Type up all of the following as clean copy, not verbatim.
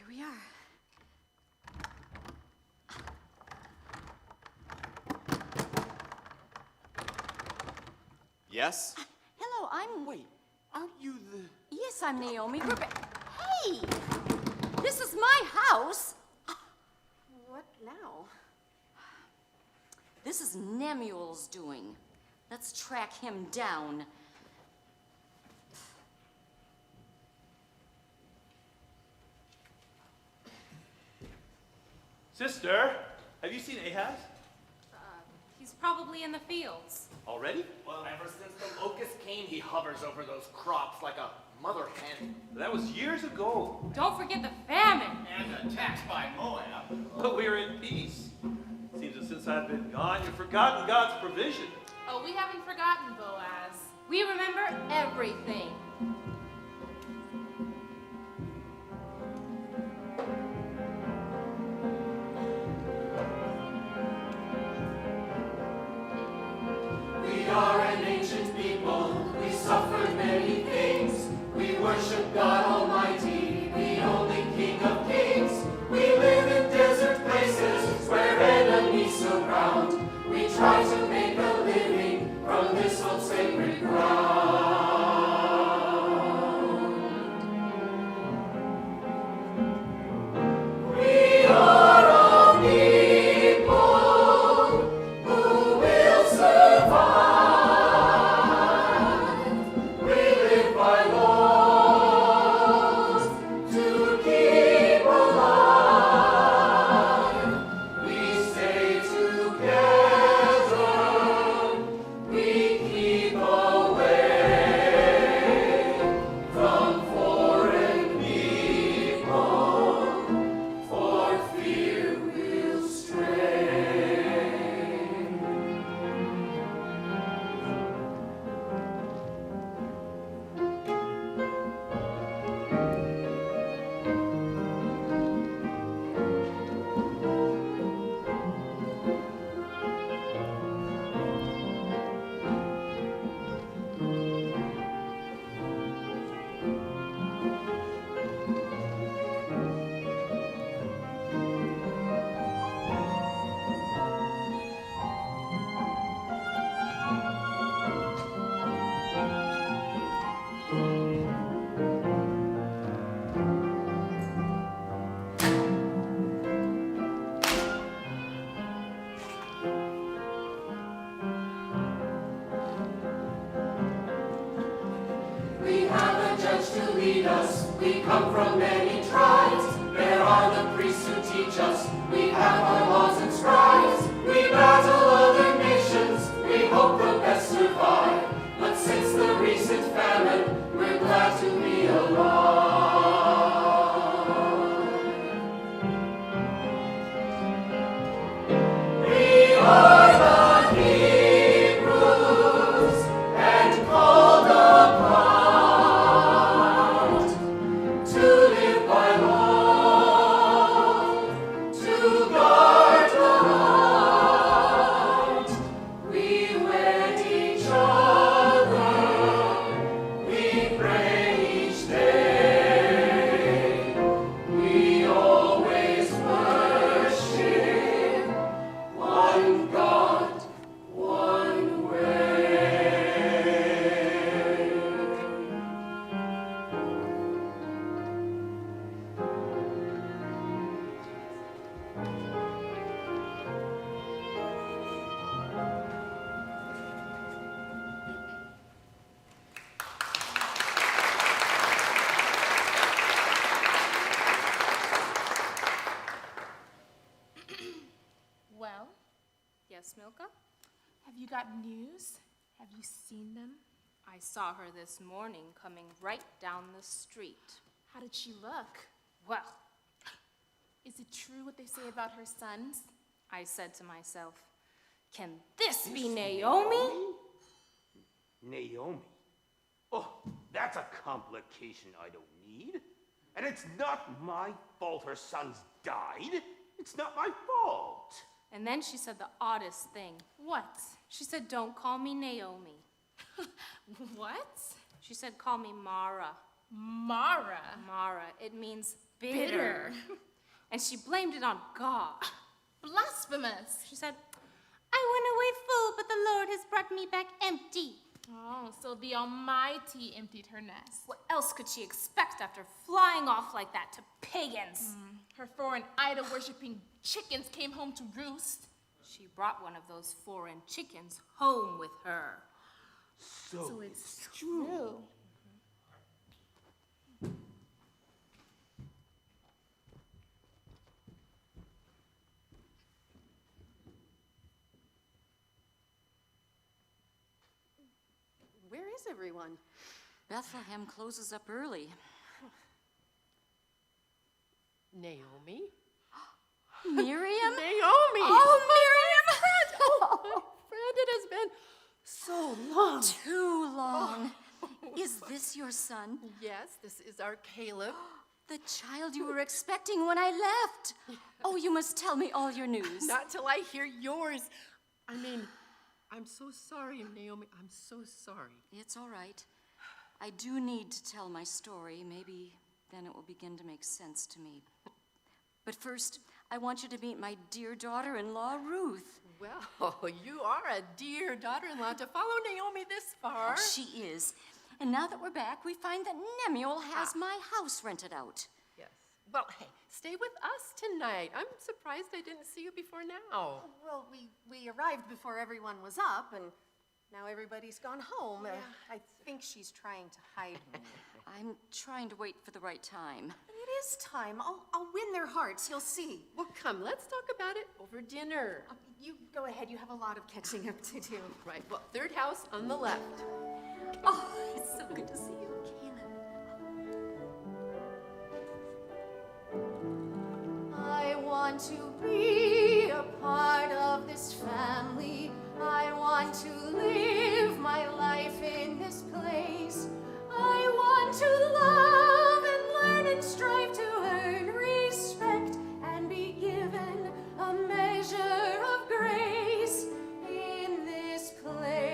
we are. Yes? Hello, I'm... Wait, aren't you the... Yes, I'm Naomi. Hey! This is my house! What now? This is Nemuel's doing. Let's track him down. Sister, have you seen Ahaz? He's probably in the fields. Already? Well, ever since the locust came, he hovers over those crops like a mother hen. That was years ago. Don't forget the famine. And attacked by Moab. But we are in peace. Seems that since I've been gone, you've forgotten God's provision. Oh, we haven't forgotten Boaz. We remember everything. We are an ancient people, we suffered many things. We worship God Almighty, the only King of Kings. We live in desert places where enemies surround. We try to make a living from this old sacred ground. We are a people who will survive. We live by laws to keep alive. We stay together. We keep away from foreign people. For fear we'll stray. We have a judge to lead us. We come from many tribes. There are the priests who teach us. We have our laws and scribes. We battle other nations. We hope the best survive. But since the recent famine, we're glad to be alive. We are the Hebrews and called apart to live by law, to guard the heart. We wed each other, we pray each day. We always worship one God, one way. Well, yes, Milka? Have you got news? Have you seen them? I saw her this morning coming right down the street. How did she look? Well, Is it true what they say about her sons? I said to myself, can this be Naomi? Naomi? Oh, that's a complication I don't need. And it's not my fault her sons died. It's not my fault. And then she said the oddest thing. What? She said, don't call me Naomi. What? She said, call me Mara. Mara. Mara. It means bitter. And she blamed it on God. Blasphemous. She said, I went away full, but the Lord has brought me back empty. Oh, so the Almighty emptied her nest. What else could she expect after flying off like that to pagans? Her foreign idol-worshipping chickens came home to roost. She brought one of those foreign chickens home with her. So it's true. Where is everyone? Bethlehem closes up early. Naomi? Miriam? Naomi! Oh, Miriam! Oh, friend, it has been so long. Too long. Is this your son? Yes, this is our Caleb. The child you were expecting when I left. Oh, you must tell me all your news. Not till I hear yours. I mean, I'm so sorry, Naomi. I'm so sorry. It's all right. I do need to tell my story. Maybe then it will begin to make sense to me. But first, I want you to meet my dear daughter-in-law, Ruth. Well, you are a dear daughter-in-law to follow Naomi this far. Oh, she is. And now that we're back, we find that Nemuel has my house rented out. Yes. Well, hey, stay with us tonight. I'm surprised I didn't see you before now. Well, we arrived before everyone was up, and now everybody's gone home. I think she's trying to hide me. I'm trying to wait for the right time. It is time. I'll win their hearts. You'll see. Well, come, let's talk about it over dinner. You go ahead. You have a lot of catching up to do. Right, well, third house on the left. Oh, it's so good to see you, Caleb. I want to be a part of this family. I want to live my life in this place. I want to love and learn and strive to earn respect and be given a measure of grace in this place.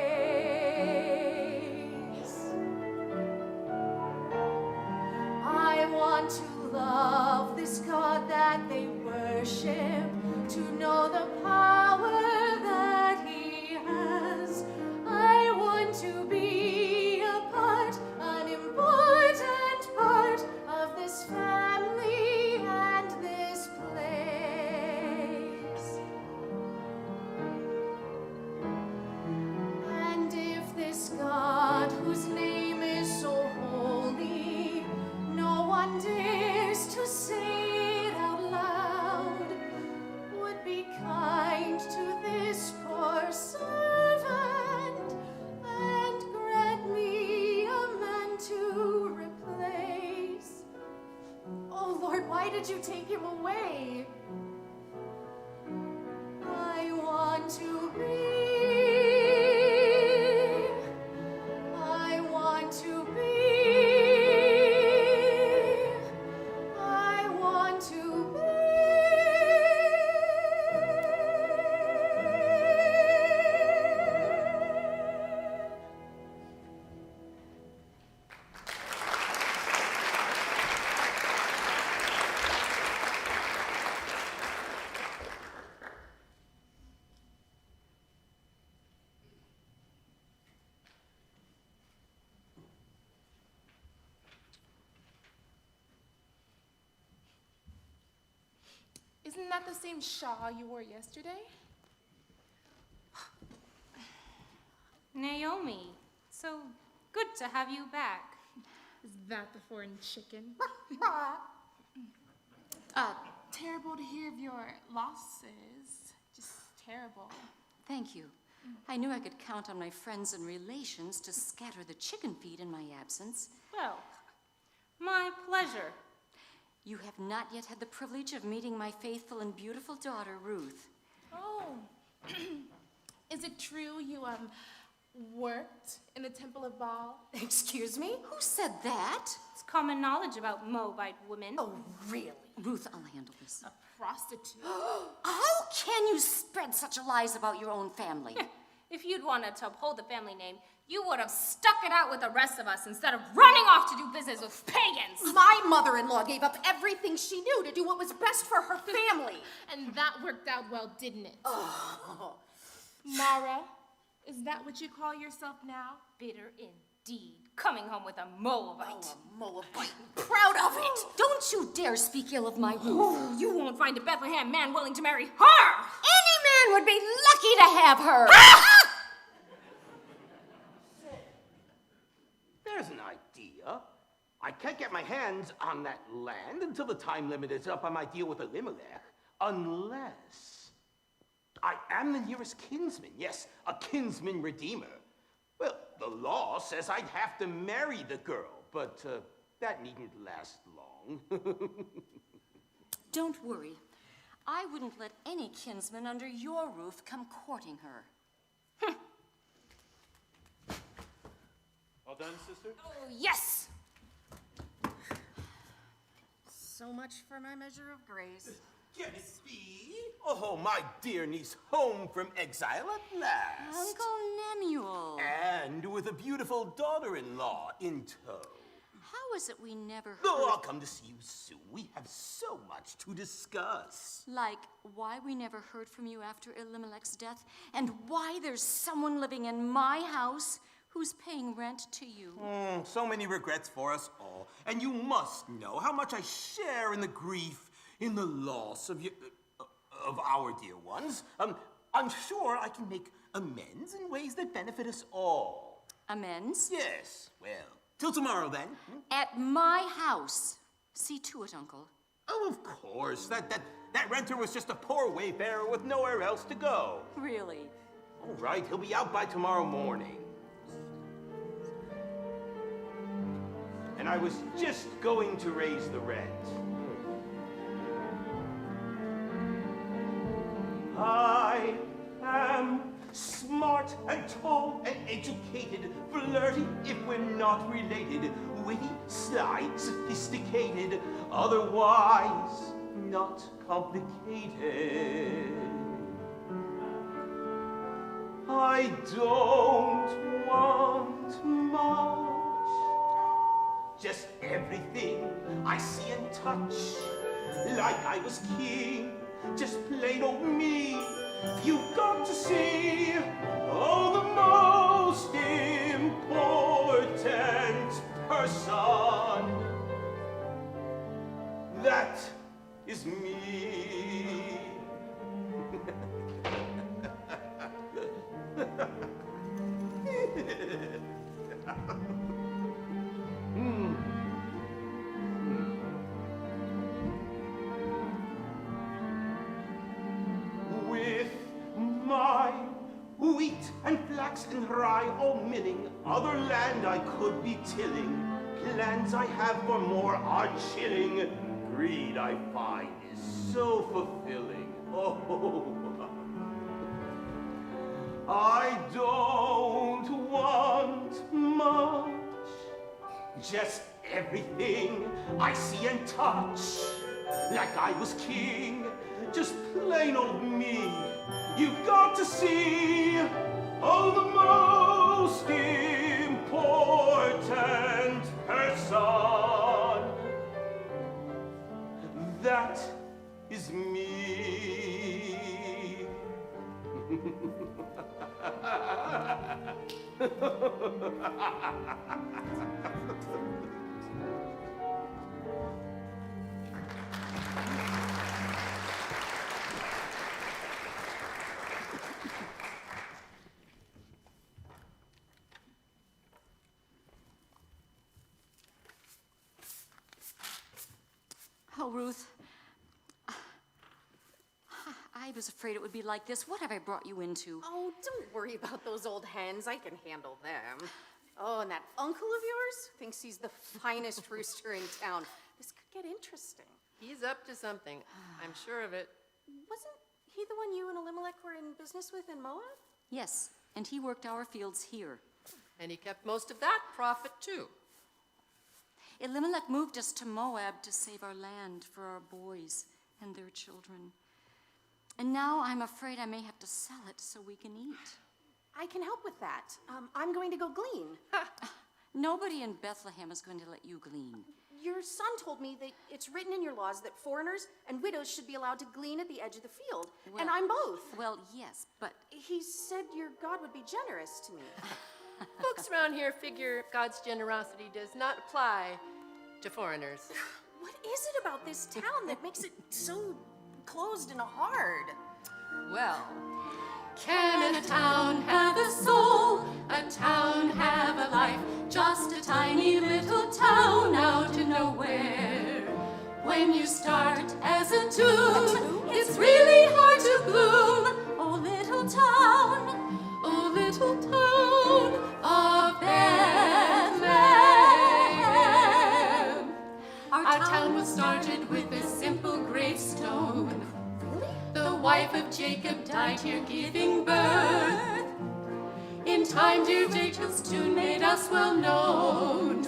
I want to love this God that they worship, to know the power that He has. I want to be a part, an important part of this family and this place. And if this God, whose name is so holy, no one dares to say it out loud, would be kind to this poor servant and grant me a man to replace. Oh Lord, why did you take him away? I want to I want to I want to Isn't that the same shawl you wore yesterday? Naomi, so good to have you back. Is that the foreign chicken? Terrible to hear of your losses. Just terrible. Thank you. I knew I could count on my friends and relations to scatter the chicken feed in my absence. Well, my pleasure. You have not yet had the privilege of meeting my faithful and beautiful daughter, Ruth. Oh. Is it true you worked in the Temple of Baal? Excuse me? Who said that? It's common knowledge about Moabite women. Oh, really? Ruth, I'll handle this. A prostitute. How can you spread such lies about your own family? If you'd wanted to uphold the family name, you would have stuck it out with the rest of us instead of running off to do business with pagans. My mother-in-law gave up everything she knew to do what was best for her family. And that worked out well, didn't it? Oh. Mara, is that what you call yourself now? Bitter indeed, coming home with a Moabite. Oh, a Moabite. Proud of it. Don't you dare speak ill of my Ruth. You won't find a Bethlehem man willing to marry her. Any man would be lucky to have her. There's an idea. I can't get my hands on that land until the time limit is up on my deal with Elimelech, unless I am the nearest kinsman. Yes, a kinsman redeemer. Well, the law says I'd have to marry the girl, but that needn't last long. Don't worry. I wouldn't let any kinsman under your roof come courting her. All done, sister? Oh, yes. So much for my measure of grace. Can it be? Oh, my dear niece, home from exile at last. Uncle Nemuel. And with a beautiful daughter-in-law in tow. How is it we never heard... Oh, I'll come to see you soon. We have so much to discuss. Like, why we never heard from you after Elimelech's death, and why there's someone living in my house who's paying rent to you. So many regrets for us all. And you must know how much I share in the grief, in the loss of our dear ones. I'm sure I can make amends in ways that benefit us all. Amends? Yes, well, till tomorrow then. At my house. See to it, Uncle. Oh, of course. That renter was just a poor wayfarer with nowhere else to go. Really? All right, he'll be out by tomorrow morning. And I was just going to raise the rent. I am smart and tall and educated, flirty if we're not related, witty, sly, sophisticated, otherwise not complicated. I don't want much. Just everything I see and touch, like I was king, just plain old me. You've got to see, oh, the most important person. That is me. With my wheat and flax and rye all milling, other land I could be tilling. Plans I have for more are chilling. Greed, I find, is so fulfilling. Oh, I don't want much. Just everything I see and touch, like I was king, just plain old me. You've got to see, oh, the most important person. That is me. Oh, Ruth. I was afraid it would be like this. What have I brought you into? Oh, don't worry about those old hens. I can handle them. Oh, and that uncle of yours thinks he's the finest rooster in town. This could get interesting. He's up to something. I'm sure of it. Wasn't he the one you and Elimelech were in business with in Moab? Yes, and he worked our fields here. And he kept most of that profit, too. Elimelech moved us to Moab to save our land for our boys and their children. And now I'm afraid I may have to sell it so we can eat. I can help with that. I'm going to go glean. Nobody in Bethlehem is going to let you glean. Your son told me that it's written in your laws that foreigners and widows should be allowed to glean at the edge of the field. And I'm both. Well, yes, but He said your God would be generous to me. Folks around here figure God's generosity does not apply to foreigners. What is it about this town that makes it so closed and hard? Well, can a town have a soul? A town have a life? Just a tiny little town out in nowhere. When you start as a tomb, it's really hard to bloom. Oh, little town, oh, little town of Bethlehem. Our town was started with a simple gravestone. The wife of Jacob died here giving birth. In time, dear Rachel's tune made us well known.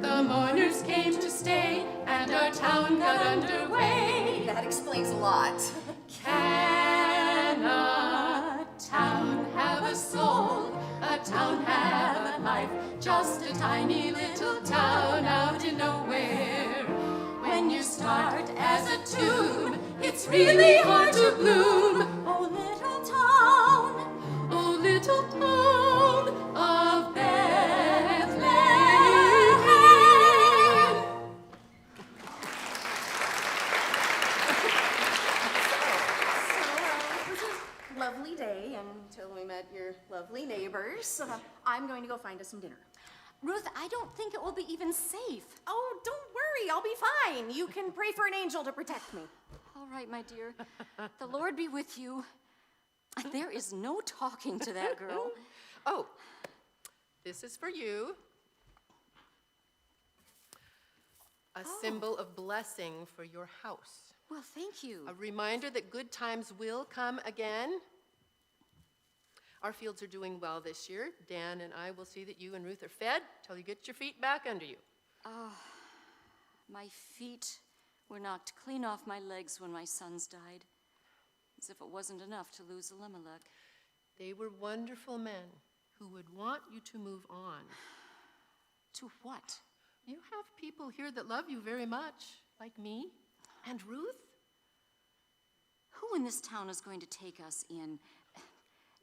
The mourners came to stay, and our town got underway. That explains a lot. Can a town have a soul? A town have a life? Just a tiny little town out in nowhere. When you start as a tomb, it's really hard to bloom. Oh, little town, oh, little town of Bethlehem. It was a lovely day until we met your lovely neighbors. I'm going to go find us some dinner. Ruth, I don't think it will be even safe. Oh, don't worry, I'll be fine. You can pray for an angel to protect me. All right, my dear. The Lord be with you. There is no talking to that girl. Oh, this is for you. A symbol of blessing for your house. Well, thank you. A reminder that good times will come again. Our fields are doing well this year. Dan and I will see that you and Ruth are fed till you get your feet back under you. My feet were knocked clean off my legs when my sons died, as if it wasn't enough to lose Elimelech. They were wonderful men who would want you to move on. To what? You have people here that love you very much, like me and Ruth. Who in this town is going to take us in?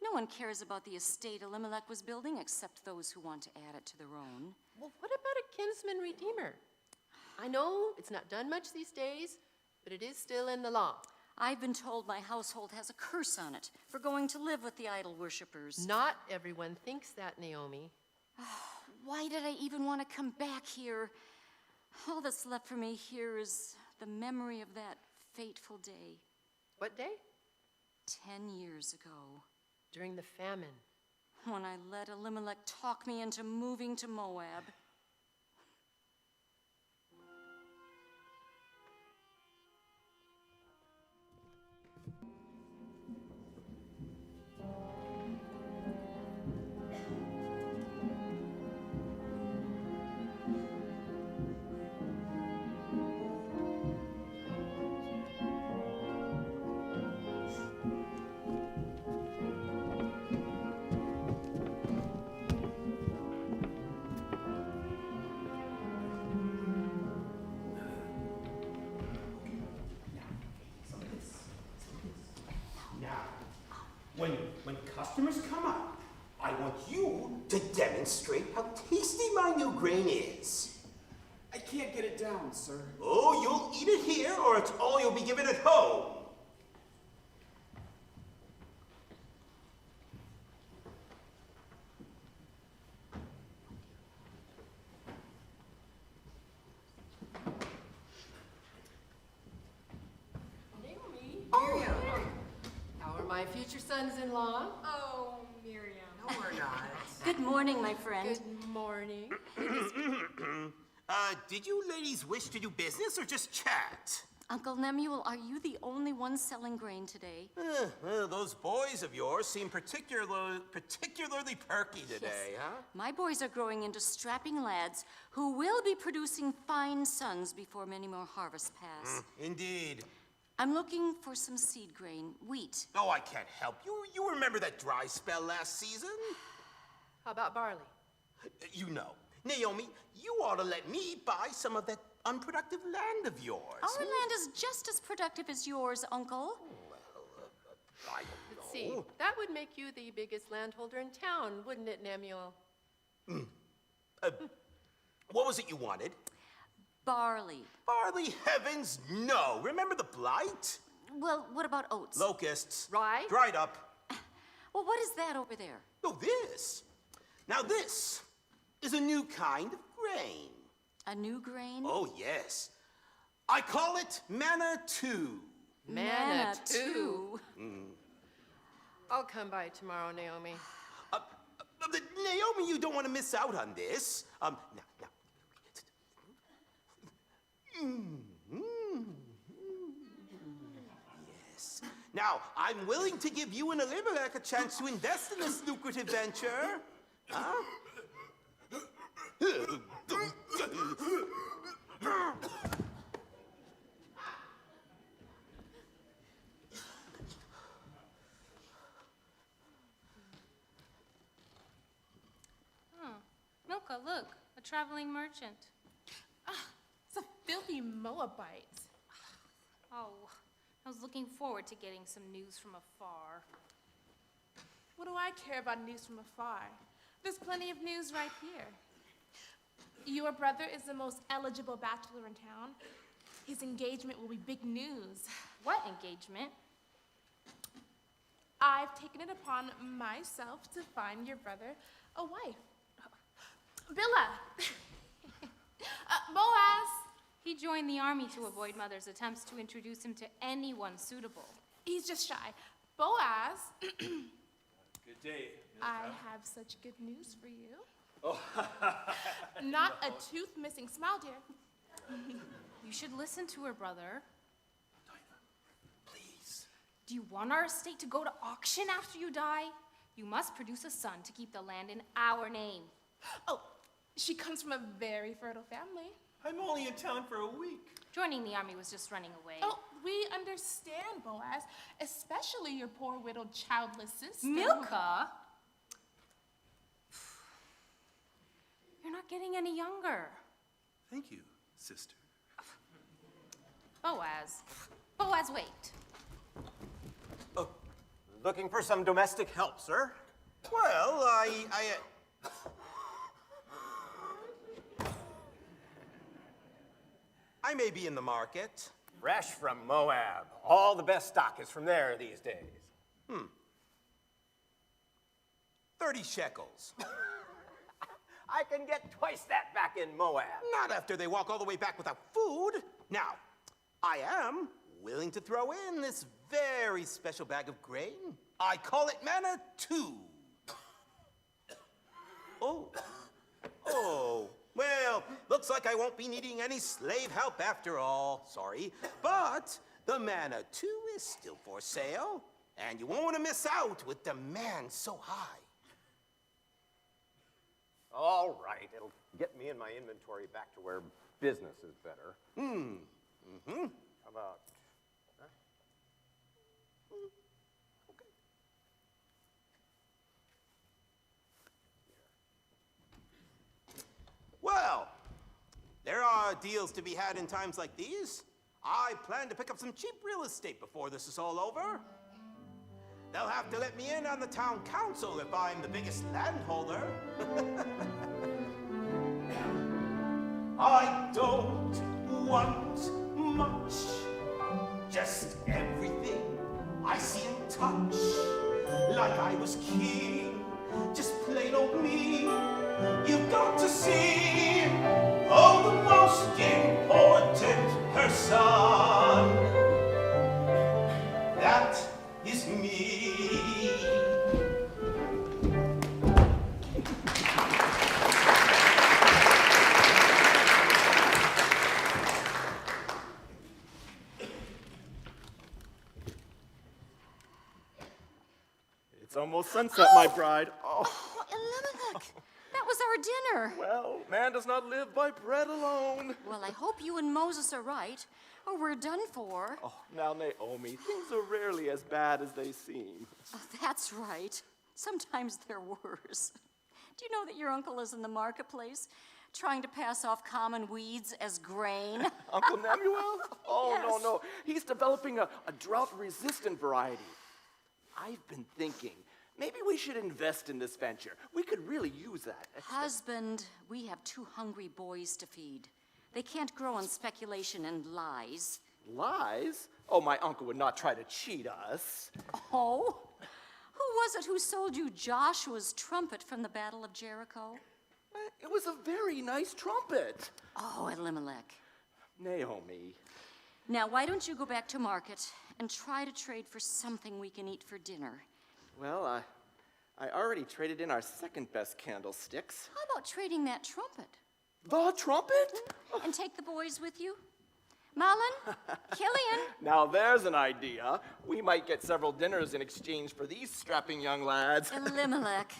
No one cares about the estate Elimelech was building except those who want to add it to their own. Well, what about a kinsman redeemer? I know it's not done much these days, but it is still in the law. I've been told my household has a curse on it for going to live with the idol worshippers. Not everyone thinks that, Naomi. Why did I even want to come back here? All that's left for me here is the memory of that fateful day. What day? 10 years ago, During the famine. when I let Elimelech talk me into moving to Moab. When customers come up, I want you to demonstrate how tasty my new grain is. I can't get it down, sir. Oh, you'll eat it here, or it's all you'll be given at home. Naomi. How are my future sons-in-law? Oh, Miriam. No, we're not. Good morning, my friend. Good morning. Did you ladies wish to do business or just chat? Uncle Nemuel, are you the only one selling grain today? Those boys of yours seem particularly perky today, huh? My boys are growing into strapping lads who will be producing fine sons before many more harvests pass. Indeed. I'm looking for some seed grain, wheat. Oh, I can't help you. You remember that dry spell last season? How about barley? You know, Naomi, you ought to let me buy some of that unproductive land of yours. Our land is just as productive as yours, Uncle. I don't Let's see. know. That would make you the biggest landholder in town, wouldn't it, Namuel? What was it you wanted? Barley. Barley, heavens, no. Remember the blight? Well, what about oats? Locusts. Rye? Dried up. Well, what is that over there? Oh, this. Now this is a new kind of grain. A new grain? Oh, yes. I call it manna too. Manna too. too. I'll come by tomorrow, Naomi. Naomi, you don't want to miss out on this. Now. Yes. Now, I'm willing to give you and Elimelech a chance to invest in this lucrative venture. Huh? Milka, look, a traveling merchant. It's a filthy Moabite. Oh, I was looking forward to getting some news from afar. What do I care about news from afar? There's plenty of news right here. Your brother is the most eligible bachelor in town. His engagement will be big news. What engagement? I've taken it upon myself to find your brother a wife. Billa! Boaz! He joined the army to avoid Mother's attempts to introduce him to anyone suitable. He's just shy. Boaz, Good day. I have such good news for you. Oh. Not a tooth missing. Smile, dear. You should listen to her, brother. Please. Do you want our estate to go to auction after you die? You must produce a son to keep the land in our name. Oh, she comes from a very fertile family. I'm only in town for a week. Joining the army was just running away. Oh, we understand, Boaz, especially your poor widowed childless sister. Milka? You're not getting any younger. Thank you, sister. Boaz. Boaz, wait. Looking for some domestic help, sir? Well, I may be in the market. Fresh from Moab. All the best stock is from there these days. 30 shekels. I can get twice that back in Moab. Not after they walk all the way back without food. Now, I am willing to throw in this very special bag of grain. I call it manna too. Oh, well, looks like I won't be needing any slave help after all. Sorry. But the manna too is still for sale, and you won't want to miss out with demand so high. All right, it'll get me and my inventory back to where business is better. How about... Okay. Well, there are deals to be had in times like these. I plan to pick up some cheap real estate before this is all over. They'll have to let me in on the town council if I'm the biggest landholder. I don't want much, just everything I see and touch, like I was king, just plain old me. You've got to see, oh, the most important person, that is me. It's almost sunset, my bride. Oh, Oh, Elimelech, that was our dinner. well, man does not live by bread alone. Well, I hope you and Moses are right, or we're done for. Oh, now, Naomi, things are rarely as bad as they seem. Oh, that's right. Sometimes they're worse. Do you know that your uncle is in the marketplace trying to pass off common weeds as grain? Uncle Nemuel? Oh, Yes. no. He's developing a drought-resistant variety. I've been thinking, maybe we should invest in this venture. We could really use that. Husband, we have 2 hungry boys to feed. They can't grow on speculation and lies. Lies? Oh, my uncle would not try to cheat us. Oh? Who was it who sold you Joshua's trumpet from the Battle of Jericho? It was a very nice trumpet. Oh, Elimelech. Naomi. Now, why don't you go back to market and try to trade for something we can eat for dinner? Well, I already traded in our second-best candlesticks. How about trading that trumpet? The trumpet? And take the boys with you? Mullen? Killian? Now there's an idea. We might get several dinners in exchange for these strapping young lads. Elimelech.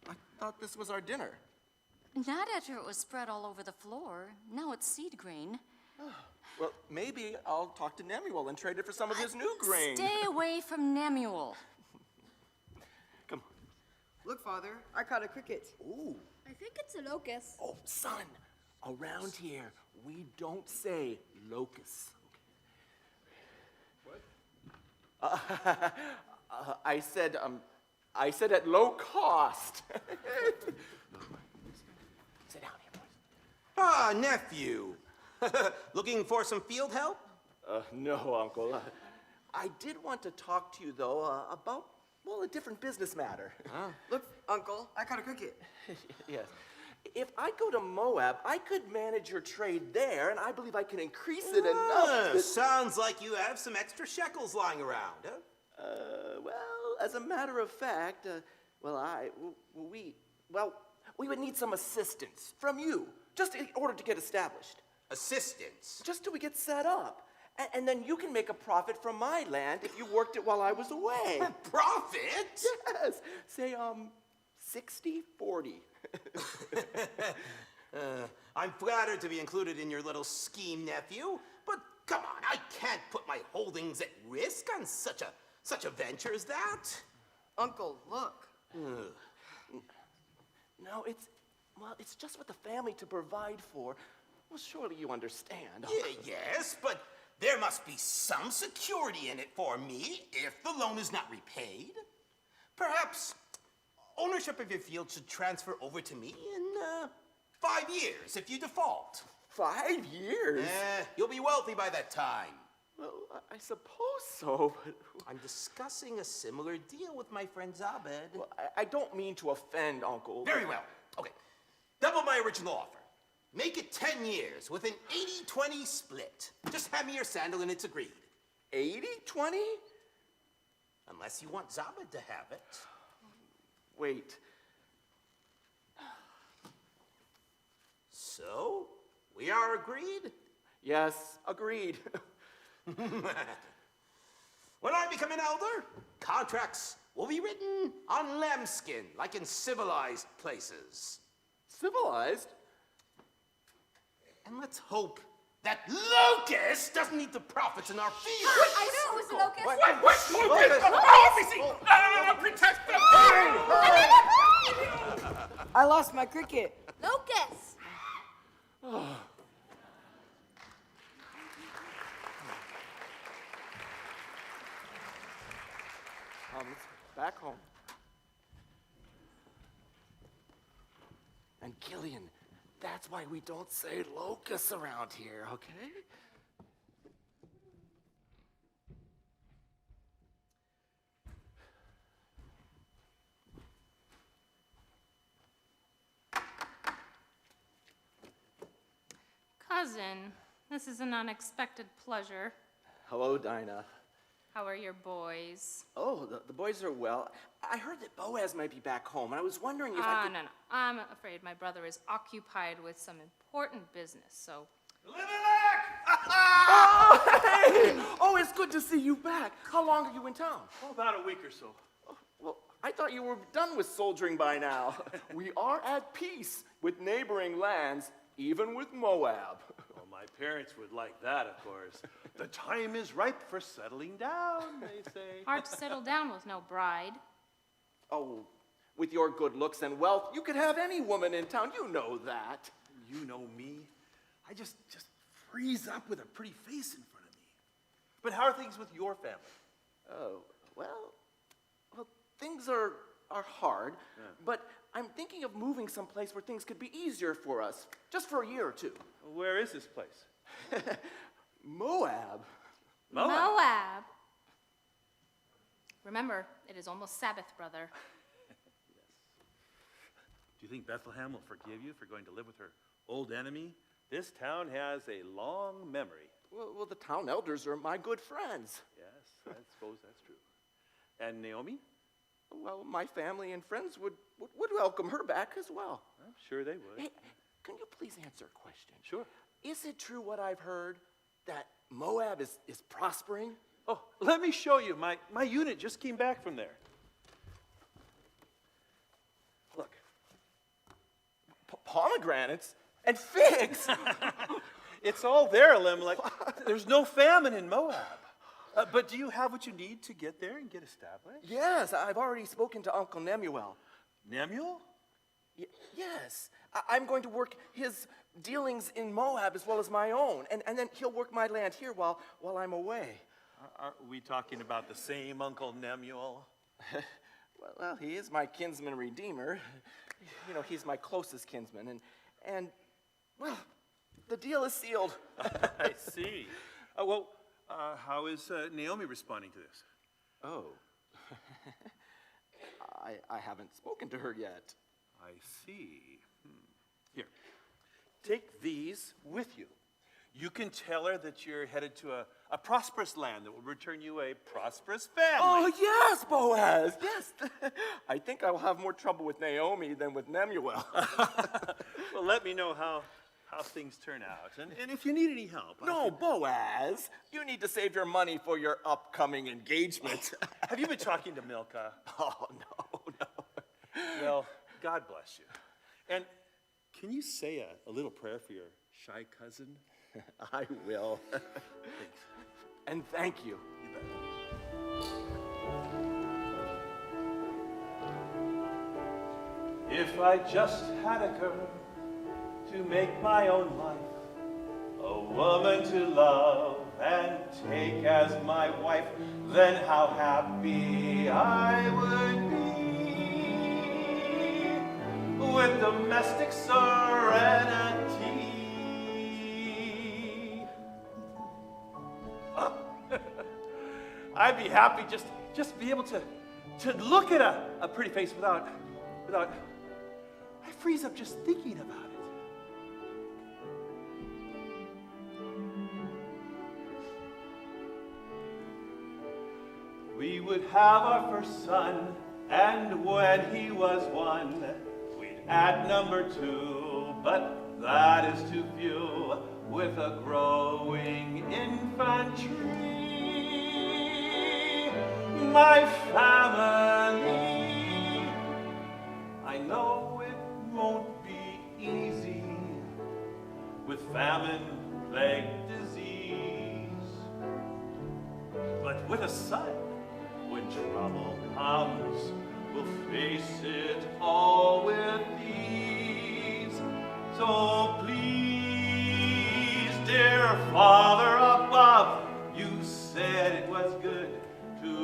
I thought this was our dinner. Not after it was spread all over the floor. Now it's seed grain. Well, maybe I'll talk to Nemuel and trade it for some of his new grain. Stay away from Nemuel. Come Look, Father, I caught a cricket. on. Ooh. I think it's a locust. Oh, son, around here, we don't say locust. What? I said at low cost. Sit down here, boys. Ah, nephew. Looking for some field help? No, Uncle. I did want to talk to you, though, about, well, a different business matter. Look, Uncle, I caught a cricket. Yes. If I go to Moab, I could manage your trade there, and I believe I can increase it enough. Sounds like you have some extra shekels lying around, huh? Well, as a matter of fact, we would need some assistance from you, just in order to get established. Assistance? Just till we get set up. And then you can make a profit from my land if you worked it while I was away. Profit? Yes. Say, 60-40. I'm flattered to be included in your little scheme, nephew, but come on, I can't put my holdings at risk on such a venture as that. Uncle, look. No, it's just what the family to provide for. Well, surely you understand. Yes, but there must be some security in it for me if the loan is not repaid. Perhaps ownership of your field should transfer over to me in 5 years if you default. 5 years? You'll be wealthy by that time. Well, I suppose so, but... I'm discussing a similar deal with my friend Zabed. Well, I don't mean to offend, Uncle. Very well. Okay. Double my original offer. Make it 10 years with an 80-20 split. Just hand me your sandal and it's agreed. 80-20? Unless you want Zabed to have it. Wait. So, we are agreed? Yes, agreed. When I become an elder, contracts will be written on lambskin, like in civilized places. Civilized? And let's hope that locust doesn't eat the profits in our fields. I knew it was a locust. What? Locust? Protect the I lost my cricket. Locust. Back home. And Killian, that's why we don't say locusts around here, okay? Cousin, this is an unexpected pleasure. Hello, Dinah. How are your boys? Oh, the boys are well. I heard that Boaz might be back home, and I was wondering if I could... No. I'm afraid my brother is occupied with some important business, so... Oh, hey! Oh, it's good to see you back. How long are you in town? Oh, about a week or so. Well, I thought you were done with soldiering by now. We are at peace with neighboring lands, even with Moab. Well, my my parents would like that, of course. The time is ripe for settling down, they say. Hard to settle down with no bride. Oh, with your good looks and wealth, you could have any woman in town. You know that. You know me. I just freeze up with a pretty face in front of me. But how are things with your family? Oh, well, things are hard, but I'm thinking of moving someplace where things could be easier for us, just for a year or two. Where is this place? Moab. Moab. Remember, it is almost Sabbath, brother. Do you think Bethlehem will forgive you for going to live with her old enemy? This town has a long memory. Well, the town elders are my good friends. Yes, I suppose that's true. And Naomi? Well, my family and friends would welcome her back as well. I'm sure they would. Hey, can you please answer a question? Sure. Is it true what I've heard, that Moab is prospering? Oh, let me show you. My unit just came back from there. Look. Pomegranates and figs. It's all there, Elimelech. There's no famine in Moab. But do you have what you need to get there and get established? Yes, I've already spoken to Uncle Nemuel. Nemuel? Yes. I'm going to work his dealings in Moab as well as my own, and then he'll work my land here while I'm away. Are we talking about the same Uncle Nemuel? Well, he is my kinsman redeemer. You know, he's my closest kinsman, and well, the deal is sealed. I see. How is Naomi responding to this? Oh. I haven't spoken to her yet. I see. Here, take these with you. You can tell her that you're headed to a prosperous land that will return you a prosperous family. Oh, yes, Boaz, yes. I think I will have more trouble with Naomi than with Nemuel. Well, let me know how things turn out, and if you need any help. No, Boaz, you need to save your money for your upcoming engagement. Have you been talking to Milcah? Oh, no. Well, God bless you. And can you say a little prayer for your shy cousin? I will. Thanks. And thank you. You bet. If I just had a girl to make my own life, a woman to love and take as my wife, then how happy I would be with domestic serenity. I'd be happy just be able to look at a pretty face without I freeze up just thinking about it. We would have our first son, and when he was one, we'd add number 2, but that is too few with a growing infantry. My family, I know it won't be easy with famine, plague, disease, but with a son, when trouble comes, we'll face it all with ease. So please, dear Father above, you said it was good to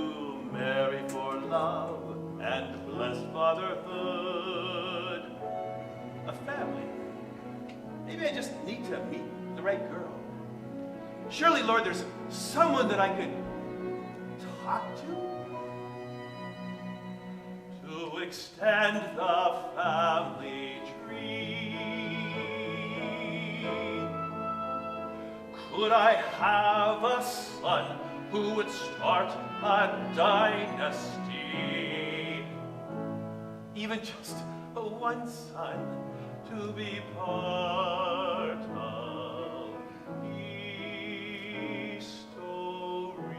marry for love and bless fatherhood. A family. Maybe I just need to meet the right girl. Surely, Lord, there's someone that I could talk to extend the family tree. Could I have a son who would start a dynasty? Even just one son to be part of his story.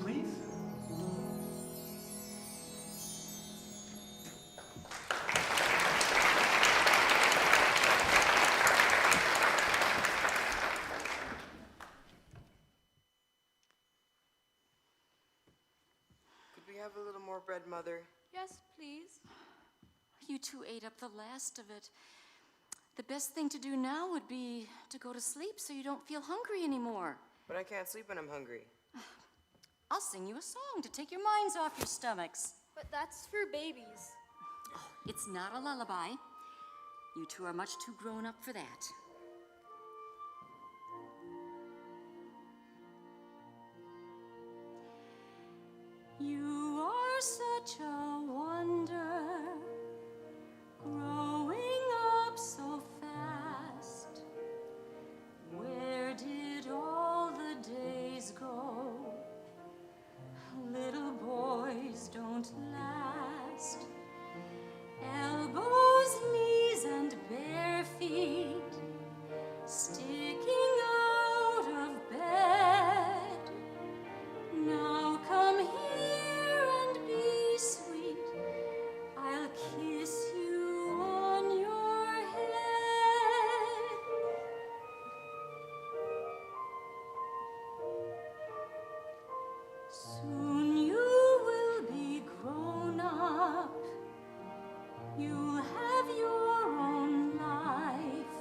Please? Mother. Yes, please. You two ate up the last of it. The best thing to do now would be to go to sleep so you don't feel hungry anymore. But I can't sleep when I'm hungry. I'll sing you a song to take your minds off your stomachs. But that's for babies. It's not a lullaby. You two are much too grown up for that. You are such a wonder, growing up so fast. Where did all the days go? Little boys don't last. Elbows, knees, and bare feet sticking out of bed. Now come here and be sweet. I'll kiss you on your head. Soon you will be grown up. You'll have your own life.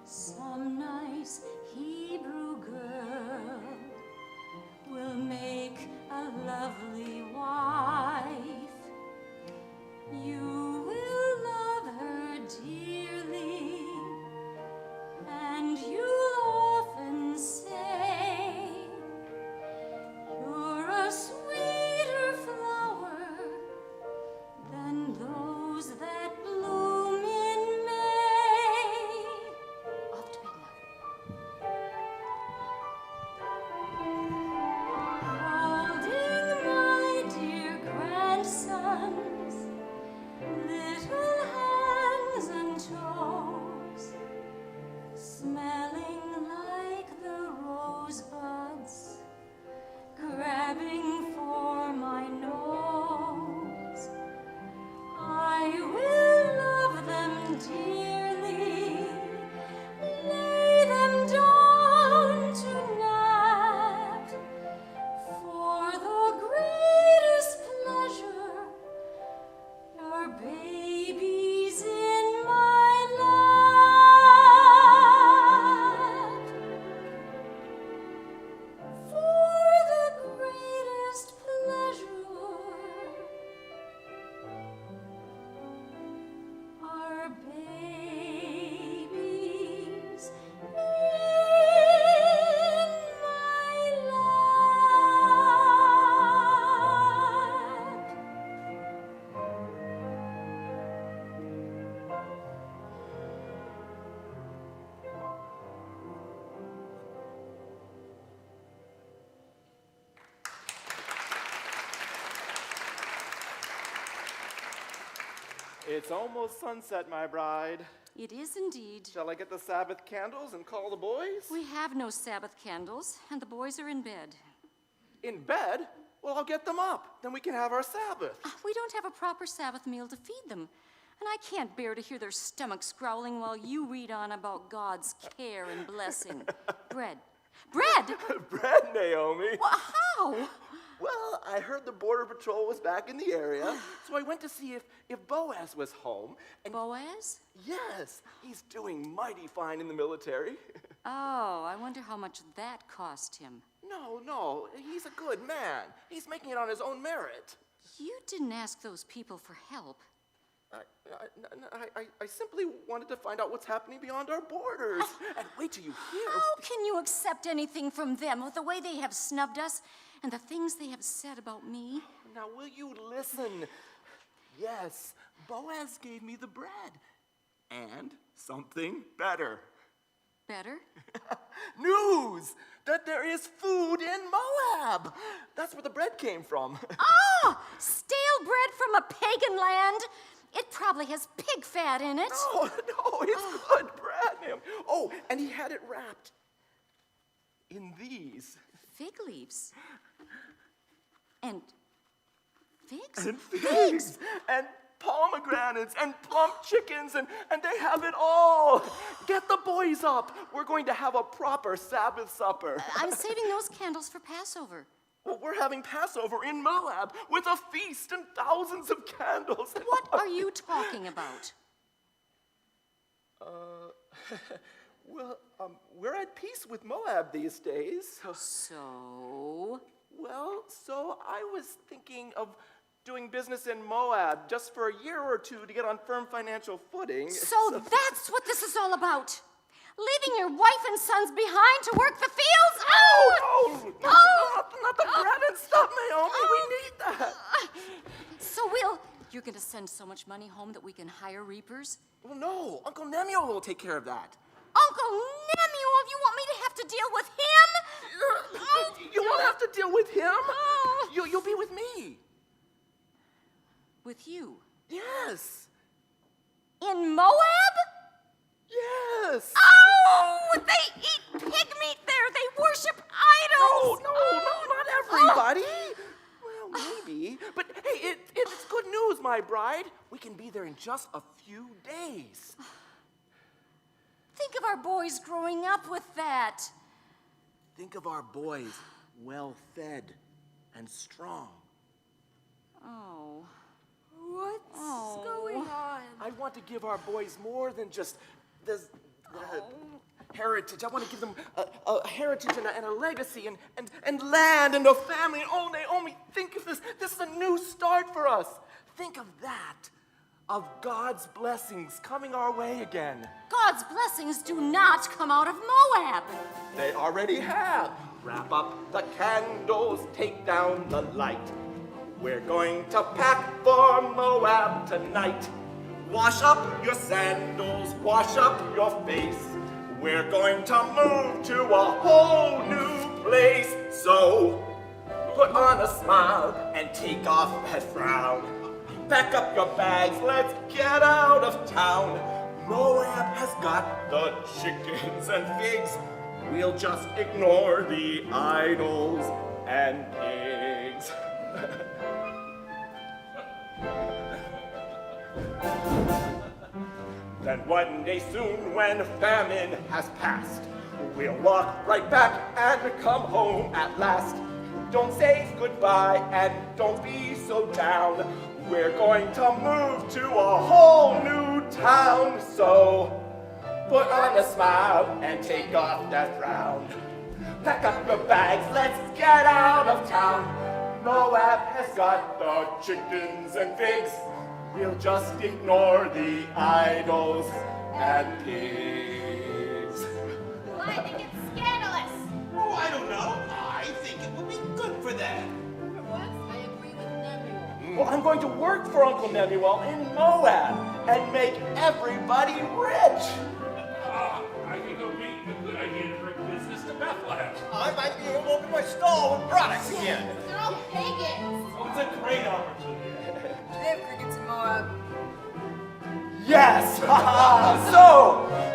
Some nice Hebrew girl will make a lovely wife. You will love her dearly, and you'll often say, you're a sweeter flower than those that bloom in May. Off to bed now. Holding my dear grandsons, little hands and toes, smelling like the rosebuds, grabbing for my nose. I will love them dearly, lay them down to nap, for the greatest pleasure, your babies in my lap. For the greatest pleasure, our babies in my lap. It's almost sunset, my bride. It is indeed. Shall I get the Sabbath candles and call the boys? We have no Sabbath candles, and the boys are in bed. In bed? Well, I'll get them up. Then we can have our Sabbath. We don't have a proper Sabbath meal to feed them, and I can't bear to hear their stomachs growling while you read on about God's care and blessing. Bread. Bread? Bread, Naomi. Well, how? Well, I heard the Border Patrol was back in the area, so I went to see if Boaz was home. And Boaz? yes, he's doing mighty fine in the military. Oh, I wonder how much that cost him. No, he's a good man. He's making it on his own merit. You didn't ask those people for help. I simply wanted to find out what's happening beyond our borders. And wait till you hear. How can you accept anything from them with the way they have snubbed us and the things they have said about me? Now, will you listen? Yes, Boaz gave me the bread. And something better. Better? News that there is food in Moab. That's where the bread came from. Ah! Stale bread from a pagan land? It probably has pig fat in it. No, it's good bread, ma'am. Oh, and he had it wrapped in these. Fig leaves. And figs? And figs. And pomegranates and plump chickens, and they have it all. Get the boys up. We're going to have a proper Sabbath supper. I'm saving those candles for Passover. Well, we're having Passover in Moab with a feast and thousands of candles. What are you talking about? Well, we're at peace with Moab these days. So? Well, so I was thinking of doing business in Moab just for a year or two to get on firm financial footing. So that's what this is all about? Leaving your wife and sons behind to work the fields? Oh, no, not the bread and stuff, Naomi. We need that. So you're going to send so much money home that we can hire reapers? Well, no, Uncle Nemuel will take care of that. Uncle Nemuel, you want me to have to deal with him? You won't have to deal with him. You'll be with me. With you? Yes. In Moab? Yes. Oh, they eat pig meat there. They worship idols. No, not everybody. Well, maybe. But hey, it's good news, my bride. We can be there in just a few days. Think of our boys growing up with that. Think of our boys well-fed and strong. Oh. What's going on? I want to give our boys more than just this heritage. I want to give them a heritage and a legacy and land and a family. And oh, Naomi, think of this. This is a new start for us. Think of that. Of God's blessings coming our way again. God's blessings do not come out of Moab. They already have. Wrap up the candles, take down the light. We're going to pack for Moab tonight. Wash up your sandals, wash up your face. We're going to move to a whole new place. So put on a smile and take off that frown. Pack up your bags, let's get out of town. Moab has got the chickens and figs. We'll just ignore the idols and pigs. Then one day soon when famine has passed, we'll walk right back and come home at last. Don't say goodbye and don't be so down. We're going to move to a whole new town. So put on a smile and take off that frown. Pack up your bags, let's get out of town. Moab has got the chickens and pigs. We'll just ignore the idols and pigs. Well, I think it's scandalous. Oh, I don't know. I think it would be good for them. For once, I agree with Nemuel. Well, I'm going to work for Uncle Nemuel in Moab and make everybody rich. I think it would be a good idea to bring business to Bethlehem. I might be able to open my stall with products again. They're all pagans. Oh, it's a great opportunity. Do they have crickets in Moab? Yes! So,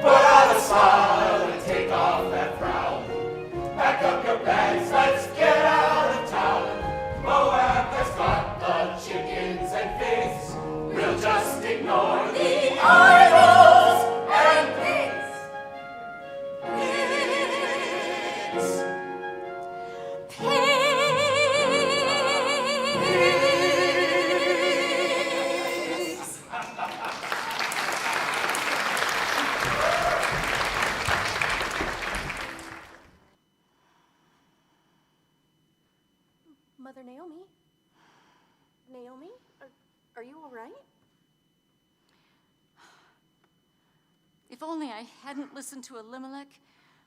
put on a smile and take off that frown. Pack up your bags, let's get out of town. Moab has got the chickens and pigs. We'll just ignore the idols and pigs. Mother Naomi? Naomi? Are you all right? If only I hadn't listened to Elimelech.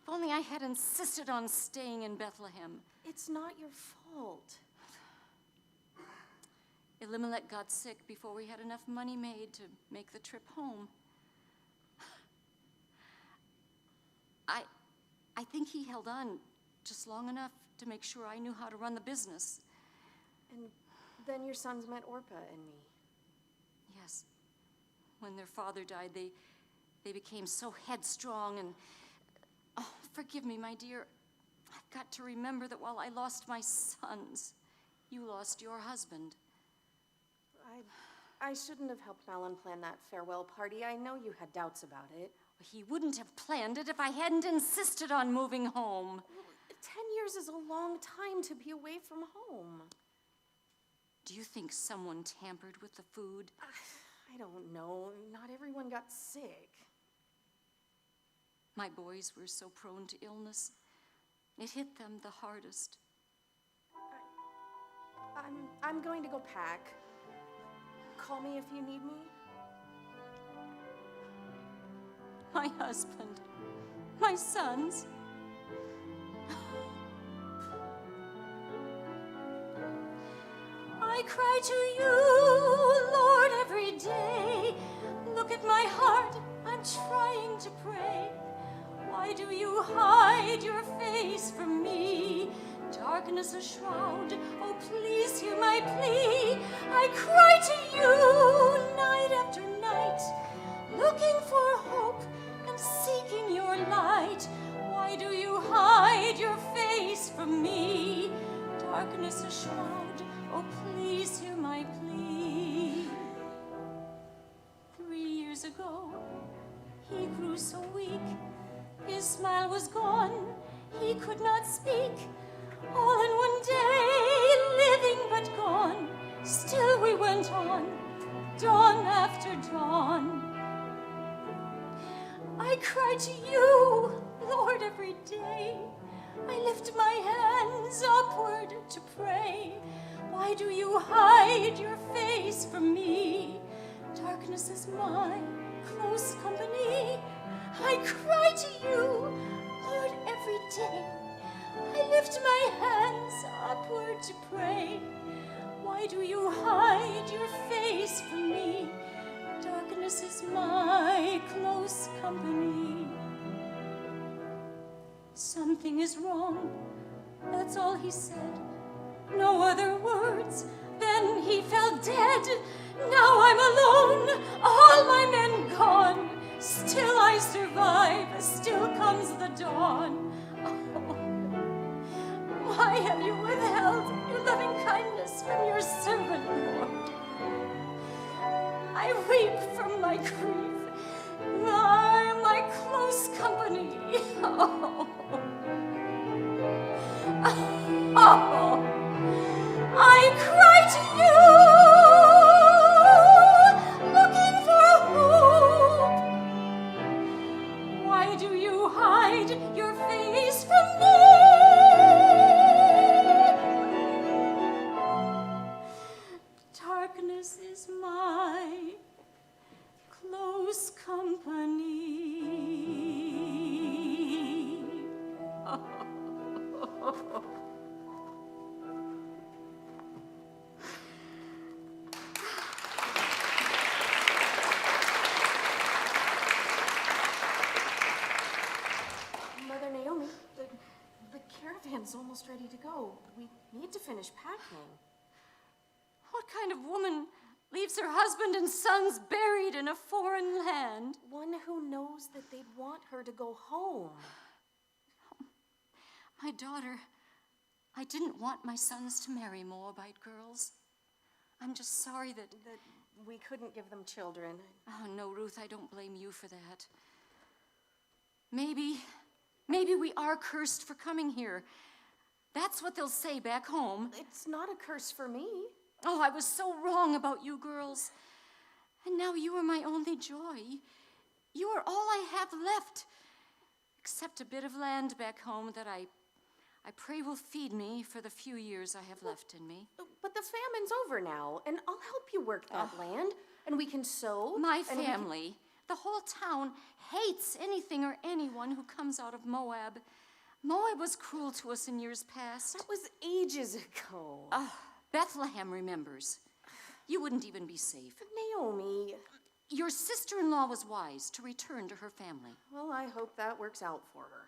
If only I had insisted on staying in Bethlehem. It's not your fault. Elimelech got sick before we had enough money made to make the trip home. I think he held on just long enough to make sure I knew how to run the business. And then your sons met Orpah and me. Yes. When their father died, they became so headstrong and... Oh, forgive me, my dear. I've got to remember that while I lost my sons, you lost your husband. I shouldn't have helped Alan plan that farewell party. I know you had doubts about it. He wouldn't have planned it if I hadn't insisted on moving home. 10 years is a long time to be away from home. Do you think someone tampered with the food? I don't know. Not everyone got sick. My boys were so prone to illness. It hit them the hardest. I'm going to go pack. Call me if you need me. My husband, my sons. I cry to you, Lord, every day. Look at my heart, I'm trying to pray. Why do you hide your face from me? Darkness a shroud, oh please hear my plea. I cry to you night after night, looking for hope and seeking your light. Why do you hide your face from me? Darkness a shroud, oh please hear my plea. 3 years ago, he grew so weak. His smile was gone, he could not speak. All in one day, living but gone. Still we went on, dawn after dawn. I cry to you, Lord, every day. I lift my hands upward to pray. Why do you hide your face from me? Darkness is my close company. I cry to you, Lord, every day. I lift my hands upward to pray. Why do you hide your face from me? Darkness is my close company. Something is wrong, that's all he said. No other words, then he fell dead. Now I'm alone, all my men gone. Still I survive, still comes the dawn. Oh, why have you withheld your loving kindness from your servant, Lord? I weep from my grief, my close company. Oh. Oh. I cry to you, looking for hope. Why do you hide your face from me? Darkness is my close company. Mother Naomi, the caravan's almost ready to go. We need to finish packing. What kind of woman leaves her husband and sons buried in a foreign land? One who knows that they'd want her to go home. My daughter, I didn't want my sons to marry Moabite girls. I'm just sorry that we couldn't give them children. Oh, no, Ruth, I don't blame you for that. Maybe we are cursed for coming here. That's what they'll say back home. It's not a curse for me. Oh, I was so wrong about you girls. And now you are my only joy. You are all I have left, except a bit of land back home that I pray will feed me for the few years I have left in me. But the famine's over now, and I'll help you work that land, and we can sow. My family, the whole town, hates anything or anyone who comes out of Moab. Moab was cruel to us in years past. That was ages ago. Bethlehem remembers. You wouldn't even be safe. Naomi. Your sister-in-law was wise to return to her family. Well, I hope that works out for her.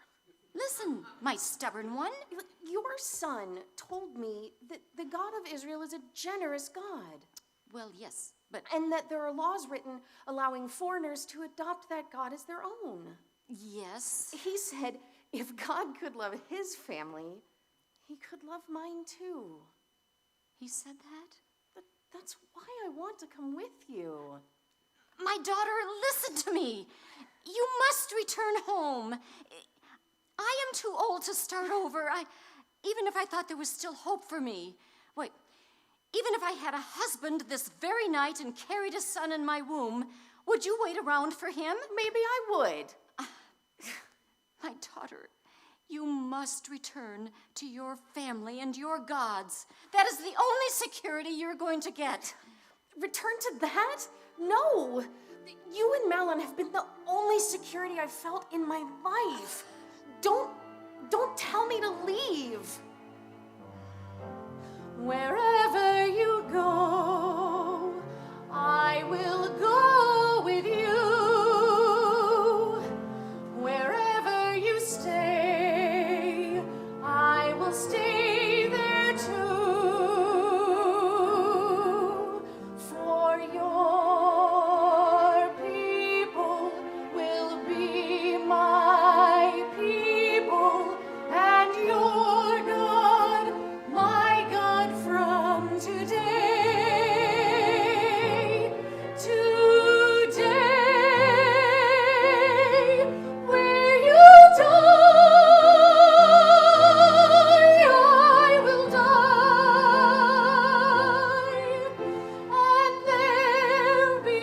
Listen, my stubborn one. Your son told me that the God of Israel is a generous God. Well, yes, but... And that there are laws written allowing foreigners to adopt that God as their own. Yes. He said if God could love his family, he could love mine too. He said that? That's why I want to come with you. My daughter, listen to me. You must return home. I am I'm too old to start over. Even if I thought there was still hope for me. Wait, even if I had a husband this very night and carried a son in my womb, would you wait around for him? Maybe I would. My daughter, you must return to your family and your gods. That is the only security you're going to get. Return to that? No. You and Malin have been the only security I've felt in my life. Don't tell me to leave. Wherever you go, I will go with you. Wherever you stay, I will stay there too. For your people will be my people, and your God, my God from today. Today, where you die, I will die, and there be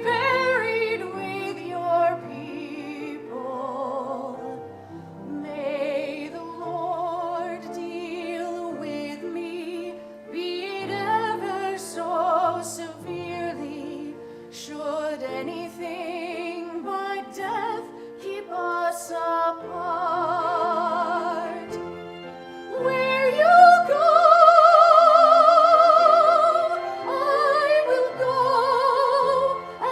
buried with your people. May the Lord deal with me, be it ever so severely, should anything but death keep us apart. Where you go, I will go,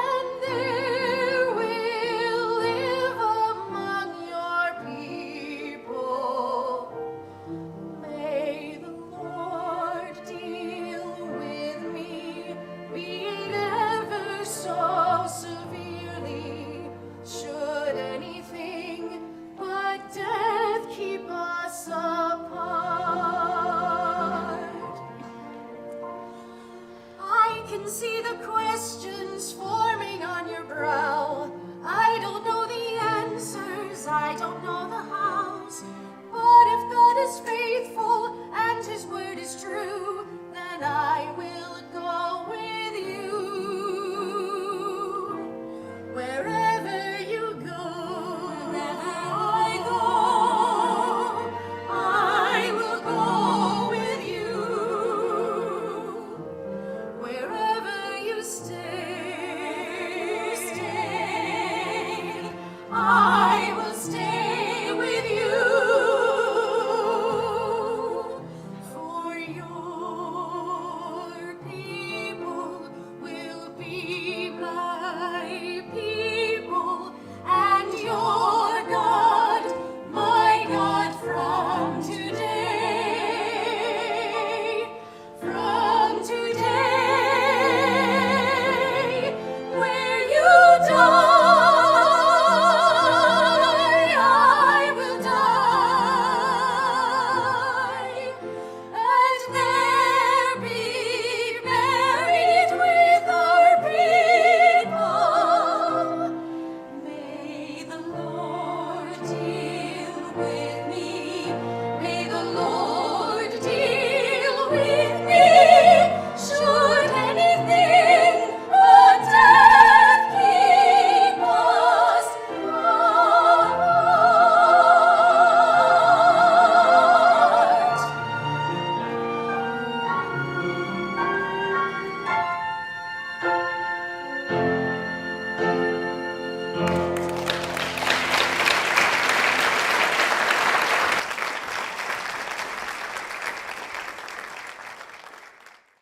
and there will live among your people. May the Lord deal with me, be it ever so severely, should anything but death keep us apart. I can see the questions forming on your brow. I don't know the answers, I don't know the hows. But if God is faithful and his word is true, then I will go with you. Wherever you go, wherever I go, I will go with you. Wherever you stay, I will stay with you. For your people will be my people, and your God, my God from today. From today, where you die, I will die, and there be buried with our people. May the Lord